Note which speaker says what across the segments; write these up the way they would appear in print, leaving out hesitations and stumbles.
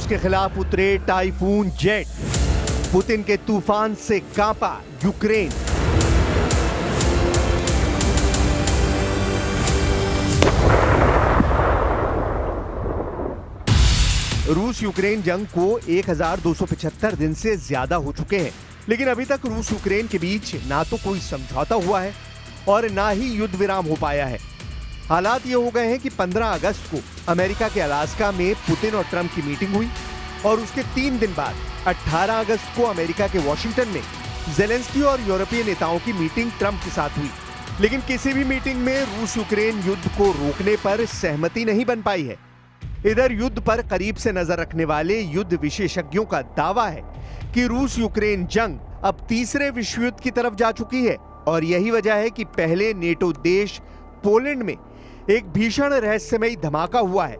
Speaker 1: रूस के खिलाफ उतरे टाइफून जेट, पुतिन के तूफान से कांपा यूक्रेन। रूस यूक्रेन जंग को 1275 दिन से ज्यादा हो चुके हैं, लेकिन अभी तक रूस यूक्रेन के बीच ना तो कोई समझौता हुआ है और ना ही युद्ध विराम हो पाया है। हालात ये हो गए हैं कि 15 अगस्त को अमेरिका के अलास्का में पुतिन और ट्रंप की मीटिंग हुई और उसके 3 दिन बाद 18 अगस्त को अमेरिका के वॉशिंगटन में ज़ेलेंस्की और यूरोपीय नेताओं की मीटिंग ट्रंप के साथ हुई। लेकिन किसी भी मीटिंग में रूस यूक्रेन युद्ध को रोकने पर सहमति नहीं बन पाई है। इधर युद्ध पर करीब से नजर रखने वाले युद्ध विशेषज्ञों का दावा है कि रूस यूक्रेन जंग अब तीसरे विश्व युद्ध की तरफ जा चुकी है और यही वजह है कि पहले नेटो देश पोलैंड में एक भीषण रहस्यमयी धमाका हुआ है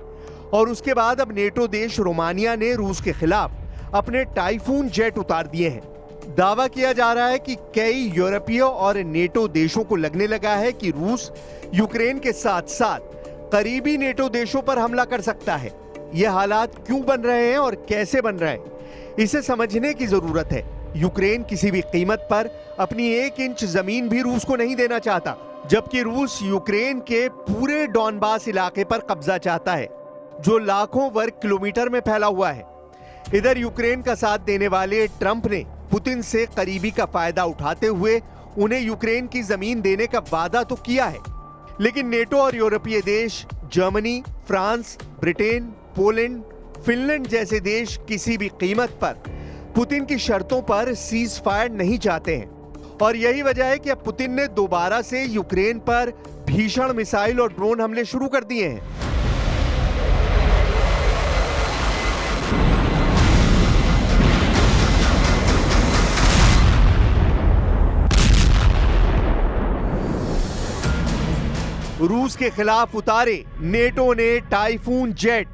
Speaker 1: और उसके बाद अब नेटो देश रोमानिया ने रूस के खिलाफ अपने टाइफून जेट उतार दिए हैं। दावा किया जा रहा है कि कई यूरोपीय और नेटो देशों को लगने लगा है कि रूस यूक्रेन के साथ साथ करीबी नेटो देशों पर हमला कर सकता है। ये हालात क्यों बन रहे हैं और कैसे बन रहे हैं, इसे समझने की जरूरत है। यूक्रेन किसी भी कीमत पर अपनी 1 इंच जमीन भी रूस को नहीं देना चाहता, जबकि रूस यूक्रेन के पूरे डॉनबास इलाके पर कब्जा चाहता है, जो लाखों वर्ग किलोमीटर में फैला हुआ है। इधर यूक्रेन का साथ देने वाले ट्रंप ने पुतिन से करीबी का फायदा उठाते हुए उन्हें यूक्रेन की जमीन देने का वादा तो किया है, लेकिन नेटो और यूरोपीय देश Germany, France, Britain, Poland, Finland जैसे देश किसी भी कीमत पर पुतिन की शर्तों पर सीज फायर नहीं चाहते हैं और यही वजह है कि अब पुतिन ने दोबारा से यूक्रेन पर भीषण मिसाइल और ड्रोन हमले शुरू कर दिए हैं। रूस के खिलाफ उतारे नेटो ने टाइफून जेट।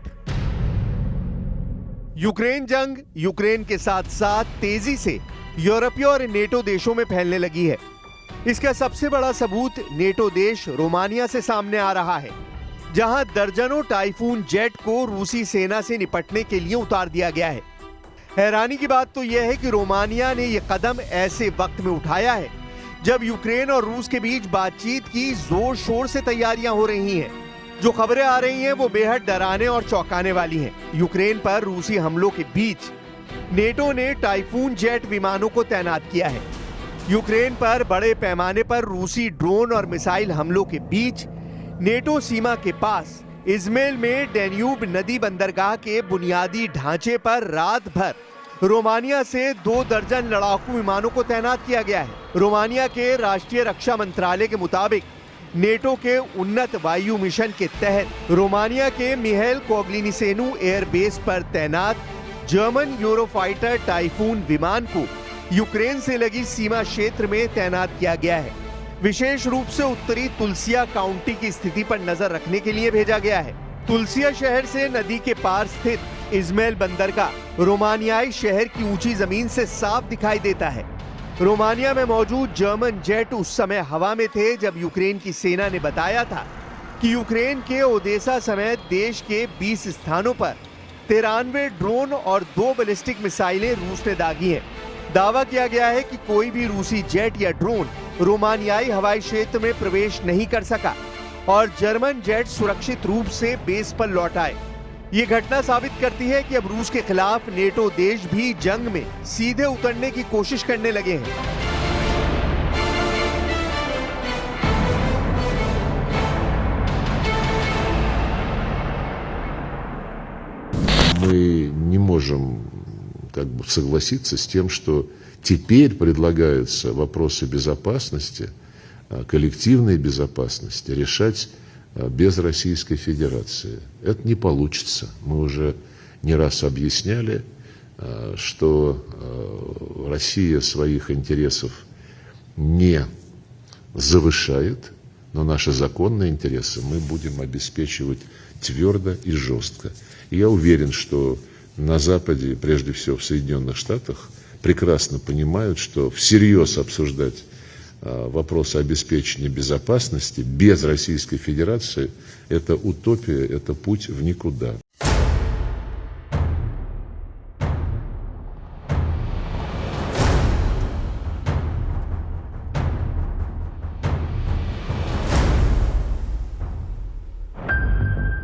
Speaker 1: यूक्रेन जंग यूक्रेन के साथ साथ तेजी से यूरोपीय और नेटो देशों में फैलने लगी है। इसका सबसे बड़ा सबूत नेटो देश रोमानिया से सामने आ रहा है, जहां दर्जनों टाइफून जेट को रूसी सेना से निपटने के लिए उतार दिया गया है। हैरानी की बात तो यह है कि रोमानिया ने यह कदम ऐसे वक्त में उठाया है जब यूक्रेन और रूस के बीच बातचीत की जोर शोर से तैयारियां हो रही हैं। जो खबरें आ रही हैं वो बेहद डराने और चौंकाने वाली हैं। यूक्रेन पर रूसी हमलों के बीच नेटो ने टाइफून जेट विमानों को तैनात किया है। यूक्रेन पर बड़े पैमाने पर रूसी ड्रोन और मिसाइल हमलों के बीच नेटो सीमा के पास इज़्मेल में डैन्यूब नदी बंदरगाह के बुनियादी ढांचे पर रात भर रोमानिया से 2 दर्जन लड़ाकू विमानों को तैनात किया गया है। रोमानिया के राष्ट्रीय रक्षा मंत्रालय के मुताबिक नेटो के उन्नत वायु मिशन के तहत रोमानिया के मिहाइल कोग्लिनिसेनु एयरबेस पर तैनात जर्मन यूरोफाइटर टाइफून विमान को यूक्रेन से लगी सीमा क्षेत्र में तैनात किया गया है। विशेष रूप से उत्तरी तुलसिया काउंटी की स्थिति पर नजर रखने के लिए भेजा गया है। तुलसिया शहर से नदी के पार स्थित इज़्मेल बंदरगाह रोमानियाई शहर की ऊंची जमीन से साफ दिखाई देता है। रोमानिया में मौजूद जर्मन जेट उस समय हवा में थे जब यूक्रेन की सेना ने बताया था कि यूक्रेन के ओदेसा समेत देश के 20 स्थानों पर 93 ड्रोन और 2 बैलिस्टिक मिसाइलें रूस ने दागी हैं। दावा किया गया है कि कोई भी रूसी जेट या ड्रोन रोमानियाई हवाई क्षेत्र में प्रवेश नहीं कर सका और जर्मन जेट सुरक्षित रूप से बेस पर लौट आए। ये घटना साबित करती है कि अब रूस के खिलाफ नेटो देश भी जंग में सीधे उतरने की कोशिश करने लगे हैं।
Speaker 2: Мы не можем согласиться с тем, что теперь предлагаются вопросы безопасности, коллективной безопасности решать без Российской Федерации. Это не получится. Мы уже не раз объясняли, что Россия своих интересов не завышает, но наши законные интересы мы будем обеспечивать твердо и жестко. И я уверен, что на Западе, прежде всего в Соединенных Штатах, прекрасно понимают, что всерьез обсуждать вопросы обеспечения безопасности без Российской Федерации – это утопия, это путь в никуда.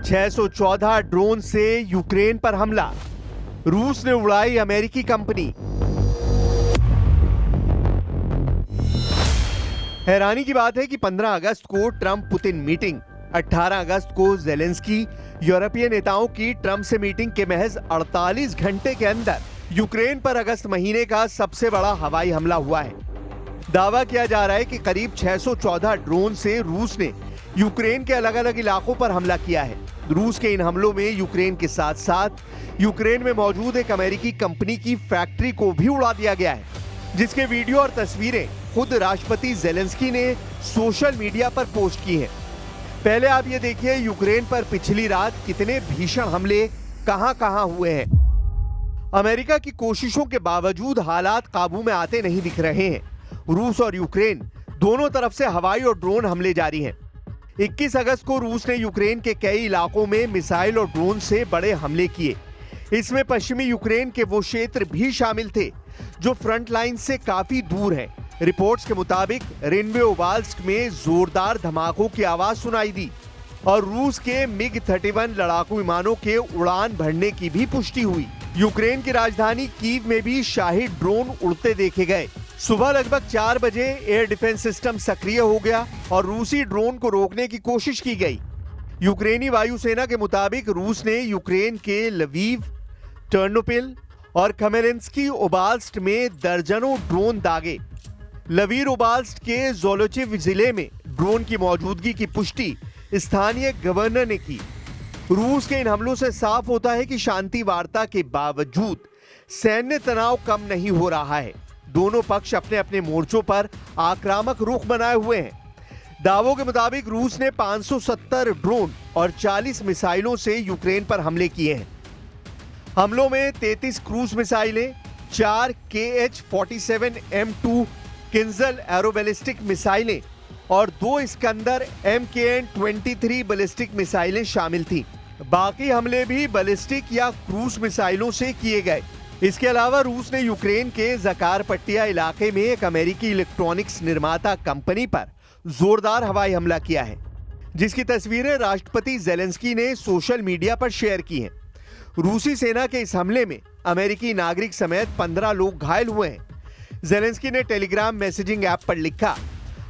Speaker 1: 614 ड्रोन से यूक्रेन पर हमला, रूस ने उड़ाई अमेरिकी कंपनी। हैरानी की बात है कि 15 अगस्त को ट्रंप पुतिन मीटिंग, 18 अगस्त को जेलेंस्की यूरोपीय नेताओं की ट्रंप से मीटिंग के महज 48 घंटे के अंदर यूक्रेन पर अगस्त महीने का सबसे बड़ा हवाई हमला हुआ है। दावा किया जा रहा है कि करीब 614 ड्रोन से रूस ने यूक्रेन के अलग अलग इलाकों पर हमला किया है। रूस के इन हमलों में यूक्रेन के साथ साथ यूक्रेन में मौजूद एक अमेरिकी कंपनी की फैक्ट्री को भी उड़ा दिया गया है, जिसके वीडियो और तस्वीरें खुद राष्ट्रपति जेलेंस्की ने सोशल मीडिया पर पोस्ट की हैं। पहले आप ये देखिए यूक्रेन पर पिछली रात कितने भीषण हमले कहां हुए हैं। अमेरिका की कोशिशों के बावजूद हालात काबू में आते नहीं दिख रहे हैं। रूस और यूक्रेन दोनों तरफ से हवाई और ड्रोन हमले जारी हैं। 21 अगस्त को रूस ने यूक्रेन के कई इलाकों में मिसाइल और ड्रोन से बड़े हमले किए। इसमें पश्चिमी यूक्रेन के वो क्षेत्र भी शामिल थे जो फ्रंट लाइन से काफी दूर हैं। रिपोर्ट्स के मुताबिक रिनवे-ओबाल्स्क में जोरदार धमाकों की आवाज सुनाई दी और रूस के मिग-31 लड़ाकू विमानों के उड़ान भरने की भी पुष्टि हुई। यूक्रेन की राजधानी कीव में भी शाही ड्रोन उड़ते देखे गए। सुबह लगभग 4 बजे एयर डिफेंस सिस्टम सक्रिय हो गया और रूसी ड्रोन को रोकने की कोशिश की गई। यूक्रेनी वायुसेना के मुताबिक रूस ने यूक्रेन के लवीव, टर्नोपिल और खमेलिंस्की ओबाल्स्ट में दर्जनों ड्रोन दागे। लवीर ओबाल्स्ट के जोलोचिव जिले में ड्रोन की मौजूदगी की पुष्टि स्थानीय गवर्नर ने की। रूस के इन हमलों से साफ होता है कि शांति वार्ता के बावजूद सैन्य तनाव कम नहीं हो रहा है। दोनों पक्ष अपने अपने मोर्चों पर आक्रामक रुख बनाए हुए हैं। दावों के मुताबिक रूस ने 570 ड्रोन और 40 मिसाइलों से यूक्रेन पर हमले किए हैं। हमलों में 33 क्रूज मिसाइलें, 4 KH-47 M2 किंजल एरोबैलिस्टिक मिसाइलें और 2 इस्कंदर MKN-23 बैलिस्टिक मिसाइलें शामिल थीं। बाकी हमले भी बैलिस्टिक या क्रूज मिसाइलों से किए गए। इसके अलावा रूस ने यूक्रेन के ज़कारपट्टिया इलाके में एक अमेरिकी इलेक्ट्रॉनिक्स निर्माता कंपनी पर जोरदार हवाई हमला किया है, जिसकी तस्वीरें राष्ट्रपति जेलेंस्की ने सोशल मीडिया पर शेयर की हैं। रूसी सेना के इस हमले में अमेरिकी नागरिक समेत 15 लोग घायल हुए हैं। जेलेंस्की ने टेलीग्राम मैसेजिंग ऐप पर लिखा,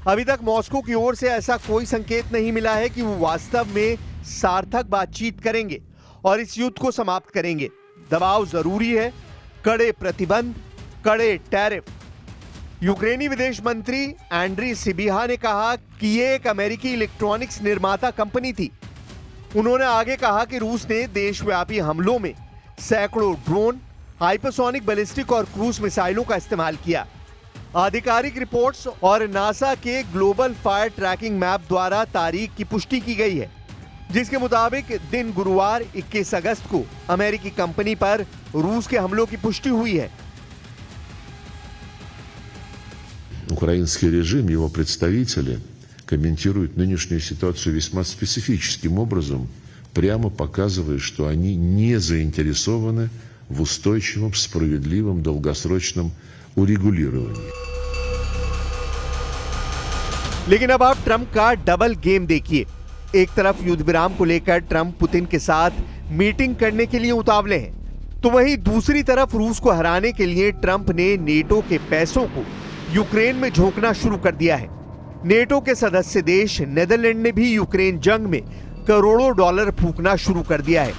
Speaker 1: अभी तक मॉस्को की ओर से ऐसा कोई संकेत नहीं मिला है कि वो वास्तव में सार्थक बातचीत करेंगे और इस युद्ध को समाप्त करेंगे। दबाव जरूरी है, कड़े प्रतिबंध, कड़े टैरिफ। यूक्रेनी विदेश मंत्री एंड्री सिबिहा ने कहा कि ये एक अमेरिकी इलेक्ट्रॉनिक्स निर्माता कंपनी थी। उन्होंने आगे कहा कि रूस ने देशव्यापी हमलों में सैकड़ों ड्रोन, हाइपरसोनिक बैलिस्टिक और क्रूज मिसाइलों का इस्तेमाल किया। आधिकारिक रिपोर्ट्स और नासा के ग्लोबल फायर ट्रैकिंग मैप द्वारा तारीख की पुष्टि की गई है, जिसके मुताबिक दिन गुरुवार 21 अगस्त को अमेरिकी कंपनी पर रूस के हमलों की पुष्टि हुई है।
Speaker 2: Украинский режим, его представители комментируют нынешнюю ситуацию весьма специфическим образом, прямо показывая, что они не заинтересованы в устойчивом, справедливом, долгосрочном урегулировании.
Speaker 1: लेकिन अब आप ट्रंप का डबल गेम देखिए। एक तरफ युद्ध विराम को लेकर ट्रंप पुतिन के साथ मीटिंग करने के लिए उतावले हैं, तो वहीं दूसरी तरफ रूस को हराने के लिए ट्रंप ने नेटो के पैसों को यूक्रेन में झोंकना शुरू कर दिया है। नेटो के सदस्य देश नेदरलैंड ने भी यूक्रेन जंग में करोड़ों डॉलर फूंकना शुरू कर दिया है।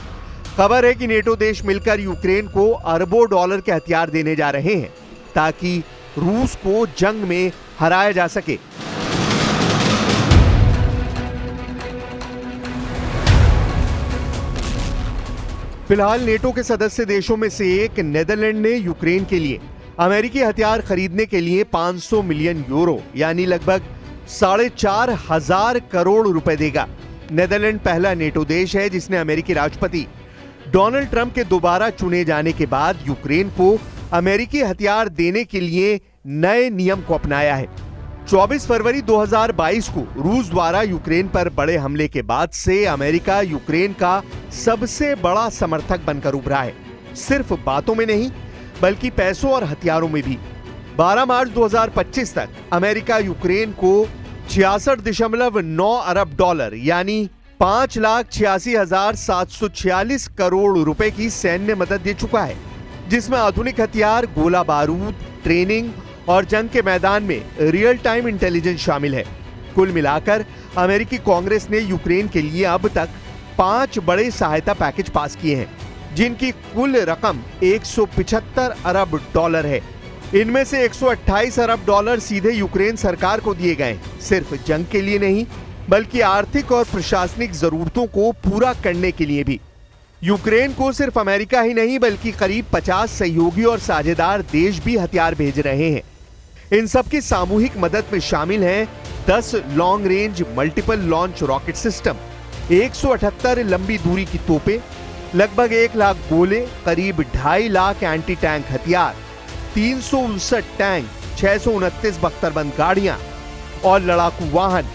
Speaker 1: खबर है कि नेटो देश मिलकर यूक्रेन को अरबों डॉलर के हथियार देने जा रहे हैं ताकि रूस को जंग में हराया जा सके। फिलहाल नेटो के सदस्य देशों में से एक नेदरलैंड ने यूक्रेन के लिए अमेरिकी हथियार खरीदने के लिए 500 मिलियन यूरो यानी लगभग 4,500 करोड़ रुपए देगा। नेदरलैंड पहला नेटो देश है जिसने अमेरिकी राष्ट्रपति डोनाल्ड ट्रंप के दोबारा चुने जाने के बाद यूक्रेन को अमेरिकी हथियार देने के लिए नए नियम को अपनाया है। 24 फरवरी 2022 को रूस द्वारा यूक्रेन पर बड़े हमले के बाद से अमेरिका यूक्रेन का सबसे बड़ा समर्थक बनकर उभरा है। सिर्फ बातों में नहीं बल्कि पैसों और हथियारों में भी। 12 मार्च 2025 तक अमेरिका यूक्रेन को $66.9 अरब यानी 5,86,746 करोड़ रुपए की सैन्य मदद दे चुका है, जिसमें आधुनिक हथियार, गोला बारूद, ट्रेनिंग और जंग के मैदान में रियल टाइम इंटेलिजेंस शामिल है। कुल मिलाकर अमेरिकी कांग्रेस ने यूक्रेन के लिए अब तक 5 बड़े सहायता पैकेज पास किए हैं, जिनकी कुल रकम $175 अरब है। इनमें से $128 अरब सीधे यूक्रेन सरकार को दिए गए, सिर्फ जंग के लिए नहीं बल्कि आर्थिक और प्रशासनिक जरूरतों को पूरा करने के लिए भी। यूक्रेन को सिर्फ अमेरिका ही नहीं बल्कि करीब 50 सहयोगी और साझेदार देश भी हथियार भेज रहे हैं। इन सबकी सामूहिक मदद में शामिल हैं 10 long range multiple launch rocket system, 178 लंबी दूरी की तोपें, लगभग 1 लाख गोले, करीब 2.5 लाख एंटी टैंक हथियार, 359 टैंक, 629 बख्तरबंद गाड़ियां और लड़ाकू वाहन,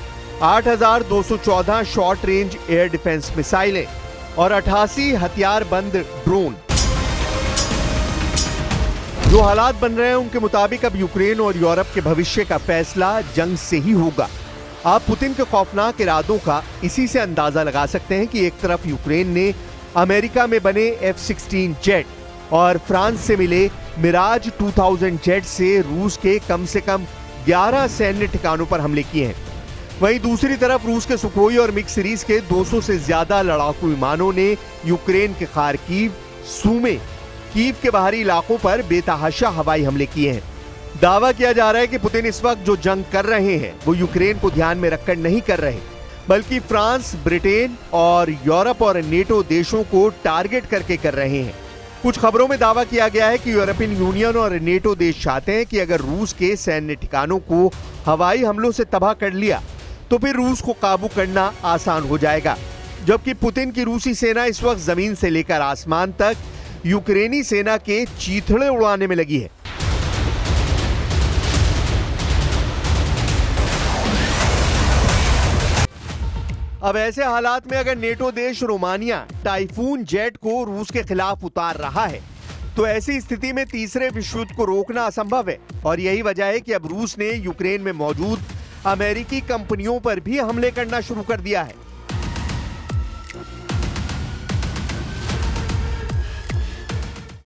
Speaker 1: 8,214 शॉर्ट रेंज एयर डिफेंस मिसाइलें और 88 हथियारबंद ड्रोन। जो हालात बन रहे हैं उनके मुताबिक अब यूक्रेन और यूरोप के भविष्य का फैसला जंग से ही होगा। आप पुतिन के खौफनाक इरादों का इसी से अंदाजा लगा सकते हैं कि एक तरफ यूक्रेन ने अमेरिका में बने F-16 जेट और फ्रांस से मिले मिराज 2000 जेट से रूस के कम से कम 11 सैन्य ठिकानों पर हमले किए हैं। वहीं दूसरी तरफ रूस के सुखोई और मिग सीरीज के 200 से ज्यादा लड़ाकू विमानों ने यूक्रेन के खार्किव, सूमे, कीव के बाहरी इलाकों पर बेतहाशा हवाई हमले किए हैं। दावा किया जा रहा है कि पुतिन इस वक्त जो जंग कर रहे हैं वो यूक्रेन को ध्यान में रखकर नहीं कर रहे, बल्कि फ्रांस, ब्रिटेन और यूरोप और नेटो देशों को टारगेट करके कर रहे हैं। कुछ खबरों में दावा किया गया है कि यूरोपियन यूनियन और नेटो देश चाहते हैं कि अगर रूस के सैन्य ठिकानों को हवाई हमलों से तबाह कर लिया तो फिर रूस को काबू करना आसान हो जाएगा, जबकि पुतिन की रूसी सेना इस वक्त जमीन से लेकर आसमान तक यूक्रेनी सेना के चीथड़े उड़ाने में लगी है। अब ऐसे हालात में अगर नेटो देश रोमानिया टाइफून जेट को रूस के खिलाफ उतार रहा है तो ऐसी स्थिति में तीसरे विश्व युद्ध को रोकना असंभव है और यही वजह है कि अब रूस ने यूक्रेन में मौजूद अमेरिकी कंपनियों पर भी हमले करना शुरू कर दिया है।